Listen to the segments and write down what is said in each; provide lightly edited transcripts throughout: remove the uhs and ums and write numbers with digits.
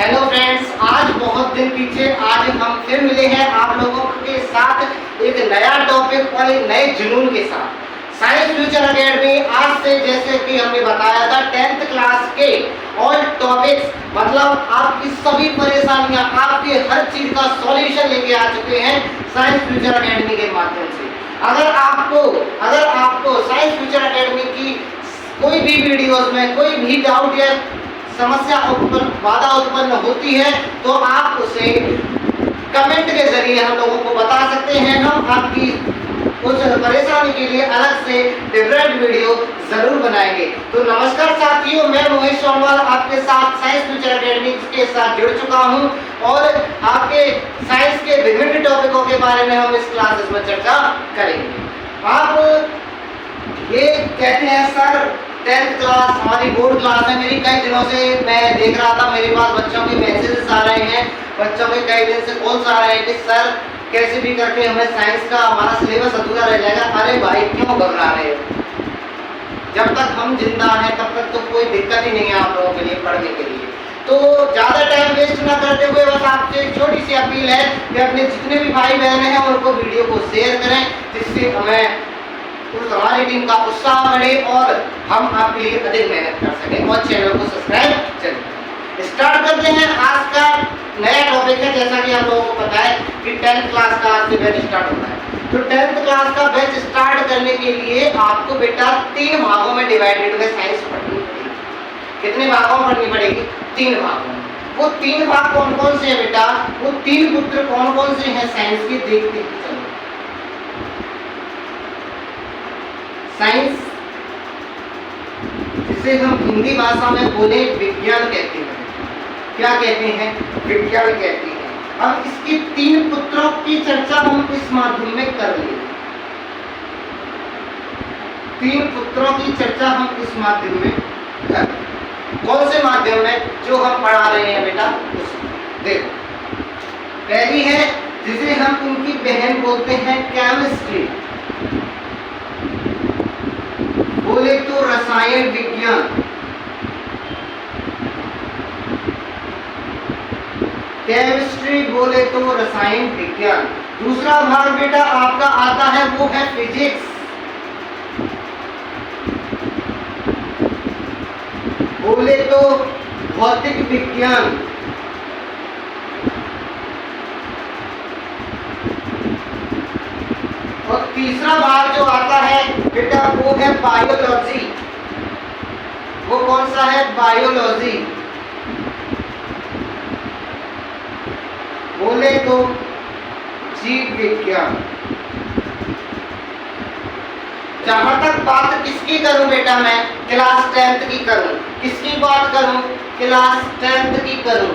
Hello friends, आज बहुत दिन पीछे आज हम फिर मिले हैं आप लोगों के साथ एक नया टॉपिक और एक नए जुनून के साथ। साइंस फ्यूचर एकेडमी आज से, जैसे कि हमने बताया था, 10th क्लास के ऑल टॉपिक्स, मतलब आपकी सभी परेशानियां, आपकी हर चीज का सॉल्यूशन लेके आ चुके हैं साइंस फ्यूचर एकेडमी के माध्यम से। अगर आपको साइंस फ्यूचर एकेडमी की कोई भी वीडियोस में कोई भी डाउट या समस्या बाधा उत्पन्न होती है तो आप उसे कमेंट के जरिए हम लोगों को बता सकते हैं। हम आपकी उस परेशानी के लिए अलग से डिफरेंट वीडियो जरूर बनाएंगे। तो नमस्कार साथियों, मैं मोहित सोनवाल आपके साथ साइंस फ्यूचर एकेडमी के साथ जुड़ चुका हूं और आपके साइंस के विभिन्न टॉपिकों के बारे में हम इस क्लासेस में चर्चा करेंगे। आप ये कहते हैं सर 10th क्लास हमारी बोर्ड क्लास है। मेरी कई दिनों से मैं देख रहा था, मेरे पास बच्चों के मैसेजेस आ रहे हैं, बच्चों के कई दिन से कॉल्स आ रहे हैं कि सर कैसे भी करके हमें साइंस का हमारा सिलेबस अधूरा रह जाएगा। अरे भाई, क्यों घबरा रहे हो? जब तक हम जिंदा हैं तब तक तो कोई दिक्कत ही नहीं है आप लोगों के लिए पढ़ने के लिए। तो ज़्यादा टाइम वेस्ट ना करते हुए बस आपसे एक छोटी सी अपील है कि अपने जितने भी भाई बहन हैं उनको वीडियो को शेयर करें, जिससे हमें हमारी टीम का उत्साह बढ़े और हम आपके लिए अधिक मेहनत कर सकें। और चैनल को सब्सक्राइब करें। स्टार्ट करते हैं। आज का नया टॉपिक है, जैसा कि आप लोगों को पता है कि 10th क्लास का आज से बैच स्टार्ट होता है। तो 10th क्लास का बैच स्टार्ट करने के लिए आपको बेटा 3 भागों में डिवाइडेड हुए साइंस पढ़नी पड़ेगी। कितने भागों में पढ़नी पड़ेगी? 3 भागों में। वो 3 भाग कौन कौन से हैं बेटा? वो 3 पुत्र कौन कौन से हैं साइंस के? देखते हैं। साइंस, जिसे हम हिंदी भाषा में बोले विज्ञान कहते हैं। क्या कहते हैं? विज्ञान कहते हैं। अब इसके 3 पुत्रों की चर्चा हम इस माध्यम में कर लेंगे। 3 पुत्रों की चर्चा हम इस माध्यम में कर, कौन से माध्यम में? जो हम पढ़ा रहे हैं बेटा उसमें। देखो, पहली है जिसे हम उनकी बहन बोलते हैं केमिस्ट्री, बोले तो रसायन विज्ञान। केमिस्ट्री बोले तो रसायन विज्ञान। दूसरा भाग बेटा आपका आता है, वो है फिजिक्स, बोले तो भौतिक विज्ञान। और तीसरा भाग जो आता है बेटा वो है बायोलॉजी। वो कौन सा है? बायोलॉजी, बोले तो जीव विज्ञान। जहां तक बात किसकी करूं बेटा? मैं क्लास 10th की करूं। किसकी बात करूं? क्लास 10th की करूं।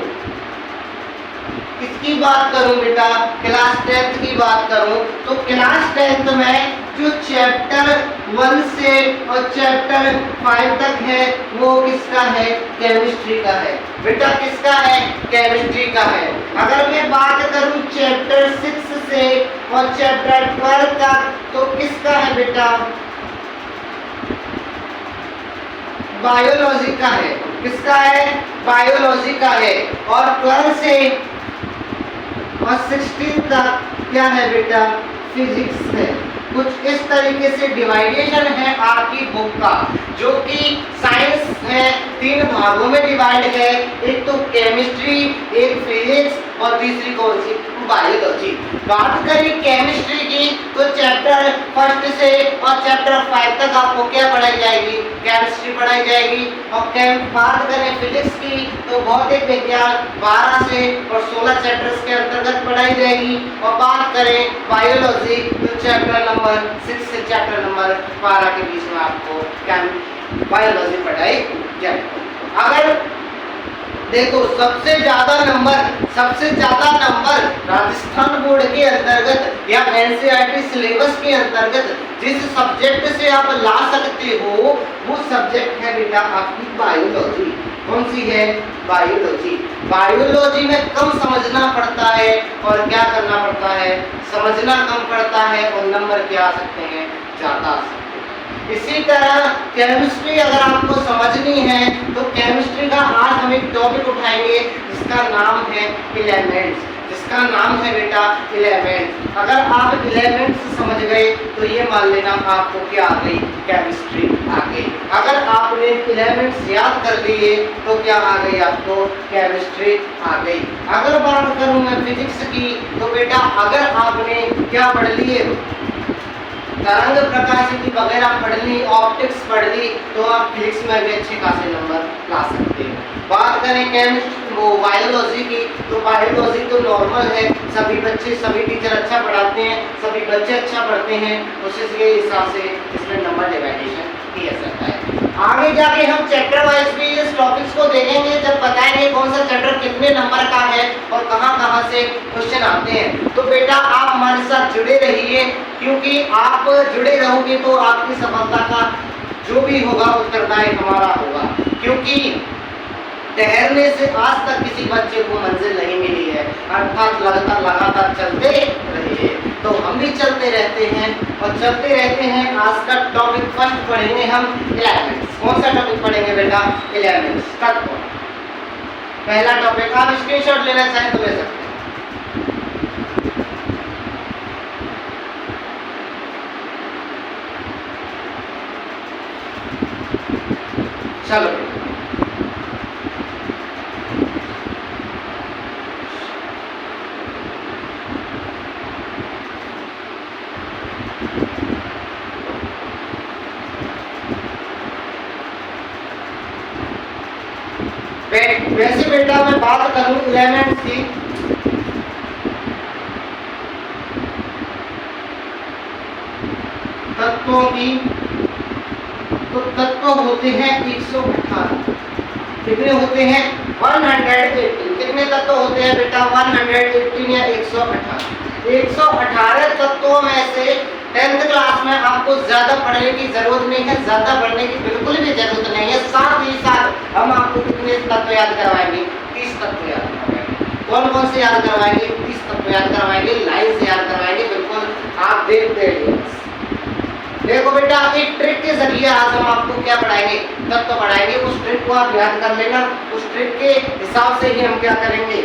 किसकी बात करूं बेटा? क्लास 10th की बात करूं तो क्लास 10th में जो चैप्टर 1 से और चैप्टर 5 तक है वो किसका है? केमिस्ट्री का है बेटा। किसका है? केमिस्ट्री का है। अगर मैं बात करूं चैप्टर 6 से और चैप्टर 12 तक तो किसका है बेटा? बायोलॉजी का है। किसका है? बायोलॉजी का है। और 12 से और 16 तक क्या है बेटा? फिजिक्स है। कुछ इस तरीके से डिवाइडेशन है आपकी बुक का, जो कि साइंस है 3 भागों में डिवाइड है। एक तो केमिस्ट्री, एक फिजिक्स और तीसरी कौन सी? बायोलॉजी। बात करें केमिस्ट्री की तो चैप्टर 1 से और चैप्टर 5 तक आपको क्या पढ़ाई जाएगी? केमिस्ट्री पढ़ाई जाएगी। और बात करें फिजिक्स की तो भौतिक विज्ञान 12 से और 16 चैप्टर्स के अंतर्गत पढ़ाई जाएगी। और बात करें बायोलॉजी तो चैप्टर नंबर 6 से चैप्टर नंबर 12 के बीच में आपको बायोलॉजी पढ़ाई जाएगी। अगर देखो, सबसे ज्यादा नंबर राजस्थान बोर्ड के अंतर्गत या एनसीईआरटी सिलेबस के अंतर्गत जिस सब्जेक्ट से आप ला सकते हो वो सब्जेक्ट है बेटा आपकी बायोलॉजी। कौन सी है? बायोलॉजी। बायोलॉजी में कम समझना पड़ता है और क्या करना पड़ता है? समझना कम पड़ता है और नंबर क्या आ सकते हैं? ज्यादा आ सकते हैं। इसी तरह केमिस्ट्री अगर आपको समझनी है तो केमिस्ट्री का आज हम एक टॉपिक उठाएंगे जिसका नाम है एलिमेंट्स, जिसका नाम है बेटा एलिमेंट्स। अगर आप एलिमेंट्स समझ गए तो ये मान लेना आपको क्या आ गई, केमिस्ट्री आ गई। अगर आपने एलिमेंट्स याद कर लिए तो क्या आ गई, आपको केमिस्ट्री आ गई। अगर बात करूं मैं फिजिक्स की तो बेटा अगर आपने क्या पढ़ लिए, तरंग प्रकाशिकी वगैरह पढ़ ली, ऑप्टिक्स पढ़ ली, तो आप फिजिक्स में भी अच्छे खासे नंबर ला सकते हैं। बात करें केमिस्ट्री वो बायोलॉजी की, तो बायोलॉजी तो नॉर्मल है, सभी बच्चे सभी टीचर अच्छा पढ़ाते हैं, सभी बच्चे अच्छा पढ़ते हैं, तो इसके हिसाब से इसमें नंबर डिवाइडेशन किया जाता है। आगे जाके हम चैप्टर वाइज भी इस टॉपिक्स को देखेंगे, जब बताएंगे कौन सा चैप्टर कितने नंबर का है और कहां-कहां से क्वेश्चन आते हैं। तो बेटा आप हमारे साथ जुड़े रहिए, क्योंकि आप जुड़े रहोगे तो आपकी सफलता का जो भी होगा उत्तरदायी हमारा होगा, क्योंकि ठहरने से आज तक किसी बच्चे को मंजिल नहीं मिली है, अर्थात लगातार चलते रहिए। तो हम भी चलते रहते हैं और चलते रहते हैं। आज का टॉपिक फर्स्ट पढ़ेंगे हम एलिमेंट्स। कौन सा टॉपिक पढ़ेंगे बेटा, एलिमेंट्स तत्व। पहला टॉपिक, आप स्क्रीनशॉट लेना चाहें तो ले सकते हैं। चलो वैसे बेटा मैं बात करूं एलिमेंट्स की, तत्वों की, तो तत्व होते हैं 118। कितने होते हैं, 118। कितने तत्व होते हैं बेटा, 118 या 118। 118 तत्वों में से 10th क्लास में आपको ज्यादा पढ़ने की जरूरत नहीं है, ज्यादा पढ़ने की बिल्कुल भी जरूरत नहीं है। साथ ही साथ हम आपको कितने तत्व याद करवाएंगे, 30 तत्व याद करवाएंगे। कौन कौन से याद करवाएंगे, 30 तत्व याद करवाएंगे, लाइन से याद करवाएंगे। बिल्कुल आप देखते रहिए। देखो बेटा एक ट्रिक के जरिए आज हम आपको क्या पढ़ाएंगे, तत्व पढ़ाएंगे। उस ट्रिक को आप याद कर लेना, उस ट्रिक के हिसाब से ही हम क्या करेंगे,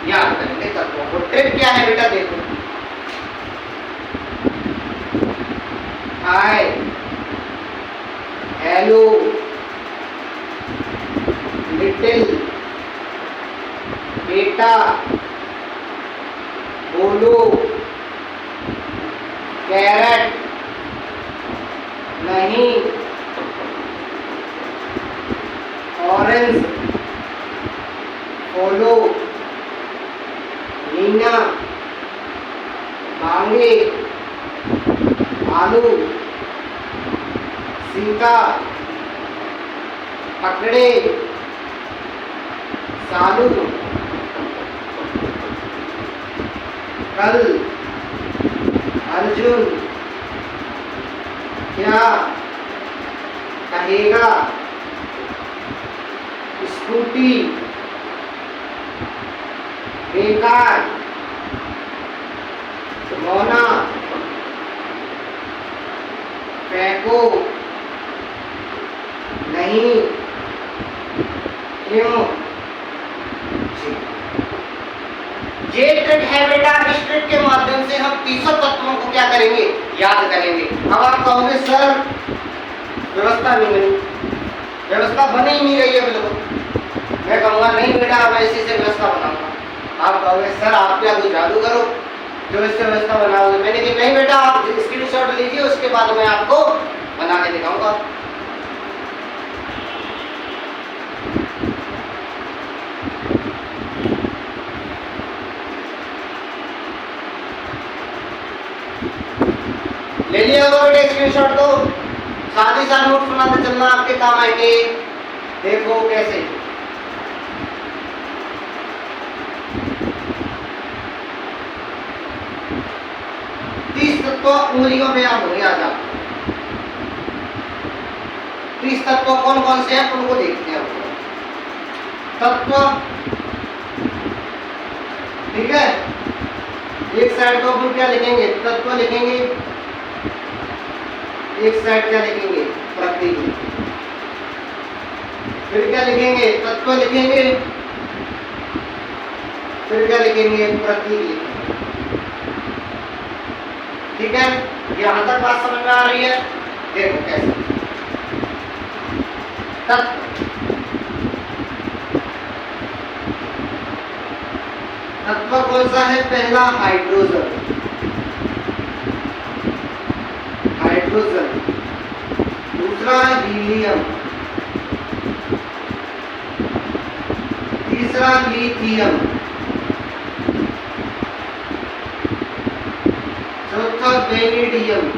याद करेंगे तत्वों को। ट्रिक क्या है बेटा, देखो हाय, हेलो, लिटिल, बेटा, बोलो, कैरेट, नहीं, ऑरेंज, फॉलो, मीना, मांगे, आलू, सीता, पकड़े, सालू, कल, अर्जुन, क्या कहेगा, स्कूटी, बेकार, मौना, फेंको, नहीं, क्यों। ये ट्रिक है बेटा, इस ट्रिक के माध्यम से हम 300 तत्वों को क्या करेंगे, याद करेंगे। अब आप कहोगे सर व्यवस्था नहीं बनी, व्यवस्था बनी ही नहीं रही है बिल्कुल। मैं कहूँगा नहीं बेटा अब ऐसी से व्यवस्था बनाऊंगा। आप कहोगे सर आप क्या कोई जादू करो जो इससे व्यवस्था बनाओगे। मैंने कहा नहीं बेटा आप स्क्रीनशॉट लीजिए, उसके बाद मैं आपको बना के दिखाऊंगा। ले लिया होगा बेटा स्क्रीनशॉट, तो साथ ही साथ नोट बनाते चलना, आपके काम आएंगे। देखो कैसे, तत्व उंगलियों में आप होंगे आज आप 30 तत्व कौन कौन से हैं उनको देखते हैं। तत्व ठीक है, एक साइड को अपन क्या लिखेंगे, तत्व लिखेंगे, एक साइड क्या लिखेंगे, प्रतीक। फिर क्या लिखेंगे, तत्व लिखेंगे, फिर क्या लिखेंगे, प्रतीक लिखेंगे। ठीक है, यहां तक बात समझ में आ रही है। देखो कैसे तत्व, तत्व कौन सा है, पहला हाइड्रोजन, हाइड्रोजन, दूसरा हीलियम, तीसरा लिथियम, चौथा वेनेडियम,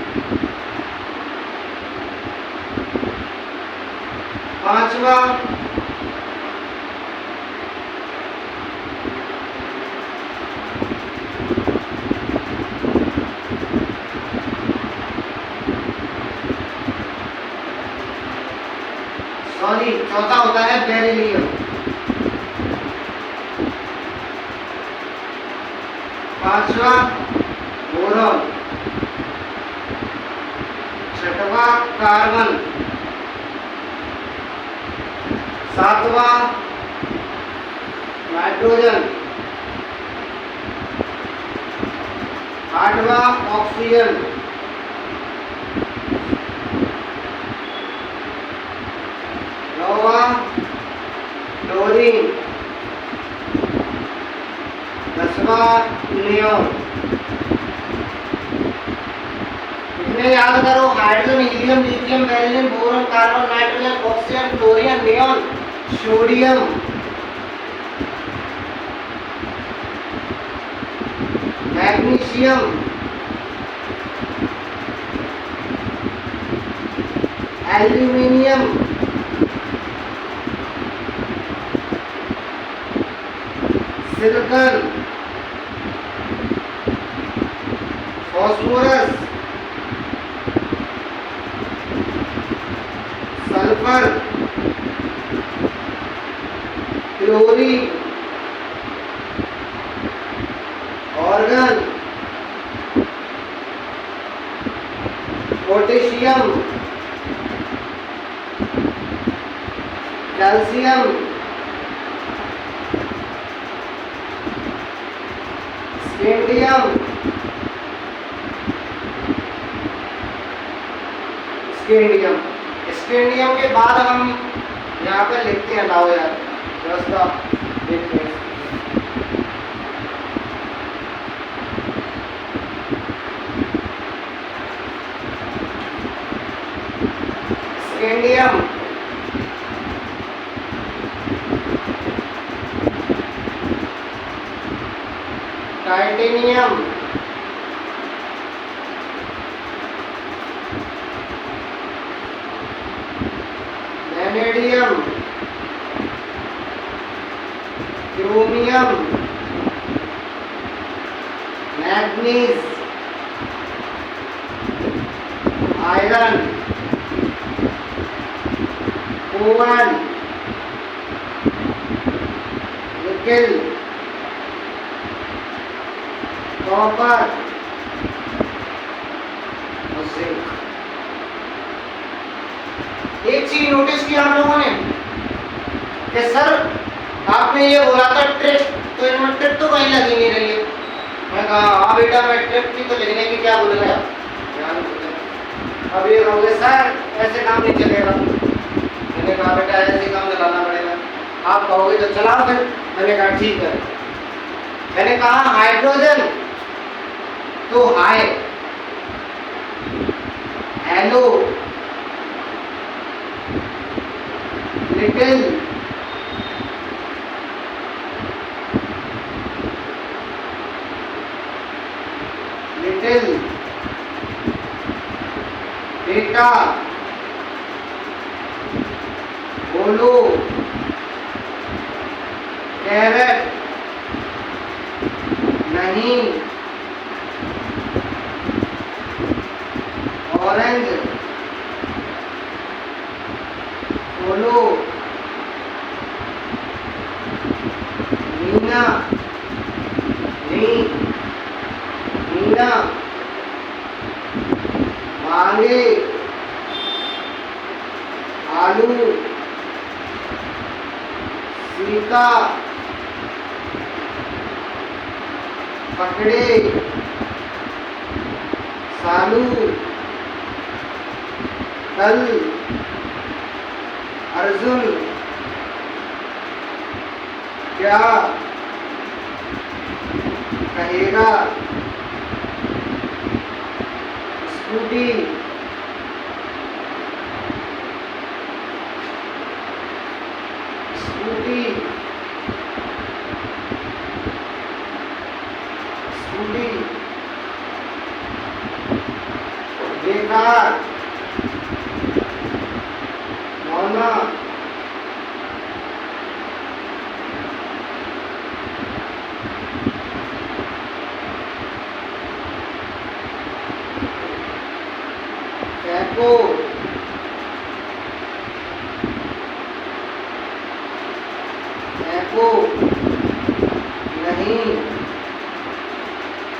पांचवा चौथा होता है बेरिलियम, पांचवा बोरॉन, छठवा कार्बन, सातवा नाइट्रोजन, आठवा ऑक्सीजन, नौवा क्लोरीन, दसवा नियोन। इतने याद करो, hydrogen, helium, lithium, beryllium, boron, carbon, nitrogen, oxygen, chlorine, neon, sodium, magnesium, aluminium, silicon, phosphorus, sulphur, chlorine, organ, potassium, calcium, scandium, scandium. Scandium के बाद हम यहाँ पे लिखते हैं, लाओ यार व्यवस्था देखते हैं। Scandium, titanium, vanadium, chromium, manganese, iron, cobalt, nickel, copper और जिंक। एक चीज नोटिस किया आप लोगों ने कि सर आपने ये बोला था ट्रिक, तो इनमें ट्रिक तो कहीं लगी नहीं रही है। मैं कहा हाँ बेटा, मैं ट्रिक थी तो लिखने की क्या बोल गया, अब ये कहोगे सर ऐसे काम नहीं चलेगा। मैंने कहा बेटा ऐसे काम चलाना पड़ेगा। आप कहोगे तो चलाओ फिर। मैंने कहा ठीक है। मैंने कहा हाइड्रोजन तो हाय, हेलो, लिटिल, लिटिल, बेटा, बोलो, कैरेट, नहीं, ऑरेंज, बोलो, मीना, नहीं, मांगे, आलू, सीका, पकड़े, सालू, कल, अर्जुन, क्या कहेगा, स्कूटी, स्कूटी, स्कूटी, बेकार, मौना, फेंको, फेंको, नहीं,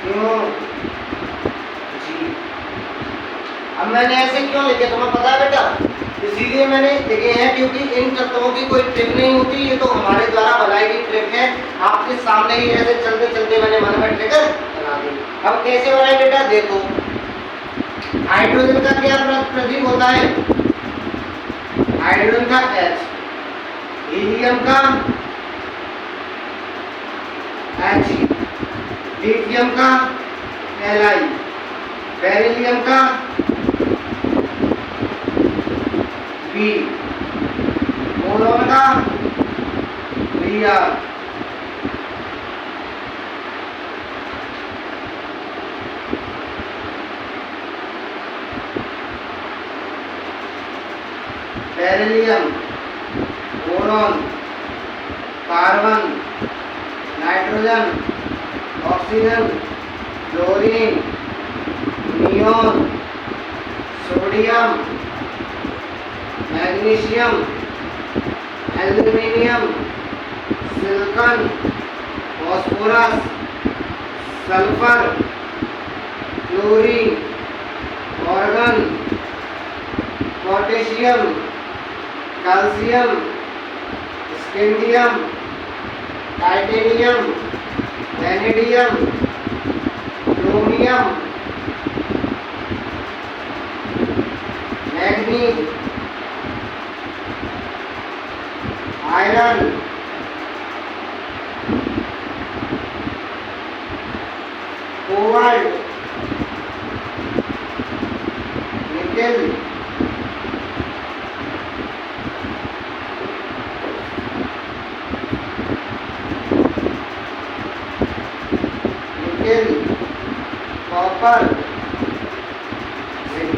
क्यों, जी। अब मैंने ऐसे क्यों लिखे तुम्हें पता है बेटा? इसीलिए मैंने लिखे हैं क्योंकि इन तत्वों की कोई ट्रिक नहीं होती, ये तो हमारे द्वारा बनाई गई ट्रिक है। आपके सामने ही ऐसे चलते चलते मैंने मन में ट्रिक बना दी। अब कैसे बनाए बेटा? देखो, हाइड्रोजन का क्या प्रतीक होता है? हाइड्रोजन का H, हीलियम का He, लिथियम का Li, बेरिलियम का B, बोरॉन का Br, beryllium, boron, carbon, nitrogen, oxygen, chlorine, neon, sodium, magnesium, aluminium, silicon, phosphorus, sulphur, chlorine, organ, potassium, calcium, scandium, titanium, vanadium, chromium, manganese, iron, cobalt, nickel, copper, zinc.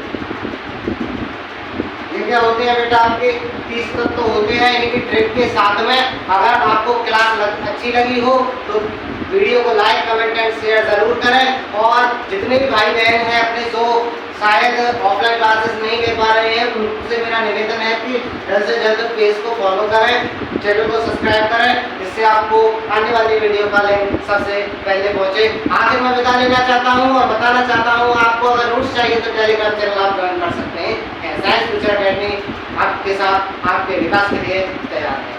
ये क्या होते हैं बेटा? आपके 30 तत्व होते हैं इनकी ट्रिक के साथ में। अगर आपको क्लास अच्छी लगी हो तो वीडियो को लाइक, कमेंट एंड शेयर जरूर करें। और जितने भी भाई बहन हैं अपने जो शायद ऑफलाइन क्लासेस नहीं ले पा रहे हैं, उनसे मेरा निवेदन है कि जल्द से जल्द पेज को फॉलो करें, चैनल को सब्सक्राइब करें, जिससे आपको आने वाली वीडियो का लिंक सबसे पहले पहुंचे। आखिर मैं बता लेना चाहता हूं और बताना चाहता हूं, आपको अगर नोट्स चाहिए तो टेलीग्राम चैनल आप ज्वाइन कर सकते हैं। साइंस फ्यूचर अकेडमी आपके साथ आपके विकास के लिए तैयार है।